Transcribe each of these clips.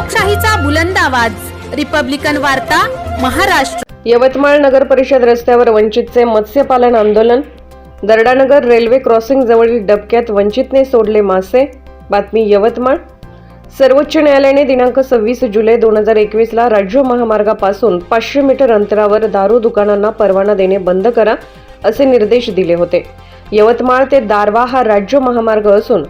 लोकशाहीचा बुलंद आवाज, रिपब्लिकन वार्ता, महाराष्ट्र। यवतमाळ नगर परिषद रस्त्यावर वंचितचे मत्स्यपालन आंदोलन। दर्डानगर रेल्वे क्रॉसिंग जवळील डबक्यात वंचितने सोडले मासे। बातमी यवतमाळ। सर्वोच्च न्यायालयाने दिनांक 26 जुलै 2021 ला राज्य महामार्गापासून 500 मीटर अंतरावर दारू दुकानांना परवाना देणे बंद करा असे निर्देश दिले होते। यवतमाळ ते दारवा हा राज्य महामार्ग असून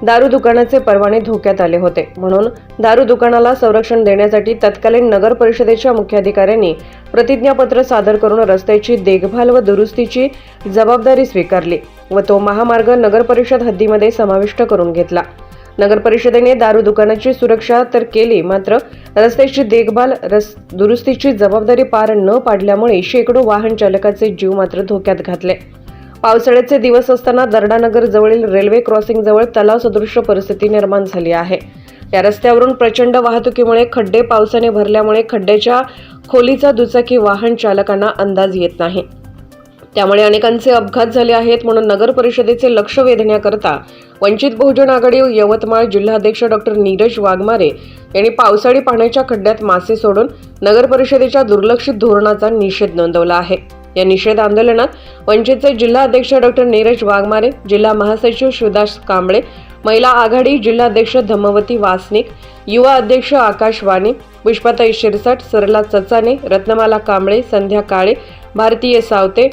दारू दुकानाचे परवाने धोक्यात आले होते, म्हणून दारू दुकानाला संरक्षण देण्यासाठी तत्कालीन नगर परिषदेच्या मुख्याधिकाऱ्यांनी प्रतिज्ञापत्र सादर करून रस्त्याची देखभाल व दुरुस्तीची जबाबदारी स्वीकारली व तो महामार्ग नगर परिषद हद्दीमध्ये समाविष्ट करून घेतला। नगर परिषदेने दारू दुकानाची सुरक्षा तर केली, मात्र रस्त्याची देखभाल दुरुस्तीची जबाबदारी पार न पाडल्यामुळे शेकडो वाहन चालकाचे जीव मात्र धोक्यात घातले। पावसाळ्याचे दिवस असताना दर्डानगर जवळील रेल्वे क्रॉसिंग जवळ तलाव सदृश परिस्थिती निर्माण झाली आहे। या रस्त्यावरून प्रचंड वाहतुकीमुळे खड्डे पावसाने भरल्यामुळे खड्ड्याच्या खोलीचा दुचाकी वाहन चालकांना अंदाज येत नाही, त्यामुळे अनेकांचे अपघात झाले आहेत। म्हणून नगर परिषदेचे लक्ष वेधण्याकरता वंचित बहुजन आघाडी यवतमाळ जिल्हाध्यक्ष डॉक्टर नीरज वाघमारे यांनी पावसाळी पाण्याच्या खड्ड्यात मासे सोडून नगर परिषदेच्या दुर्लक्षित धोरणाचा निषेध नोंदवला आहे। या निषेध आंदोलनात वंचितचे जिल्हा अध्यक्ष डॉक्टर नीरज वाघमारे, जिल्हा महासचिव शिवदास कांबळे, महिला आघाडी जिल्हाध्यक्ष धम्मवती वासनिक, युवा अध्यक्ष आकाश वाणी, पुष्पाताई शिरसाट, सरला चचाने, रत्नमाला कांबळे, संध्या काळे, भारतीय सावते,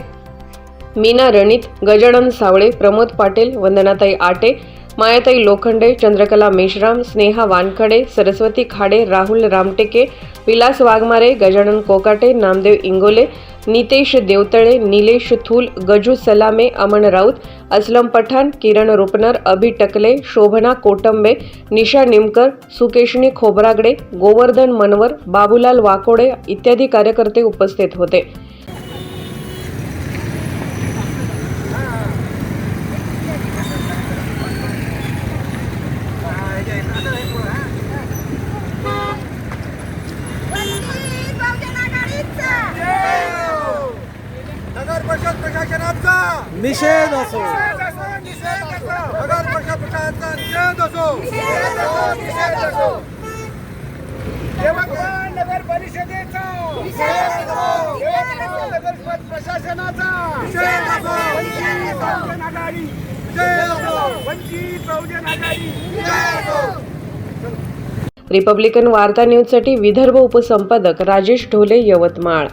मीना रणित, गजानन सावळे, प्रमोद पाटील, वंदनाताई आटे, मायाताई लोखंडे, चंद्रकला मेश्राम, स्नेहा वानखडे, सरस्वती खाडे, राहुल रामटेके, विलास वाघमारे, गजानन कोकाटे, नामदेव इंगोले, नितेश देवतळे, निलेश थूल, गजू सलामे, अमन राऊत, असलम पठाण, किरण रुपनर, अभि टकले, शोभना कोटंबे, निशा निमकर, सुकेशनी खोबरागडे, गोवर्धन मनवर, बाबूलाल वाकोडे इत्यादी कार्यकर्ते उपस्थित होते। नगर परिषद प्रशासनाचा निषेध असो, नगर परिषद प्रशासनाचा निषेध असो, यवतमाळ नगर परिषदेचा नगर प्रशासनाचा वंचित बहुजन आघाडी। रिपब्लिकन वार्ता न्यूजसाठी विदर्भ उपसंपादक राजेश ढोले, यवतमाळ।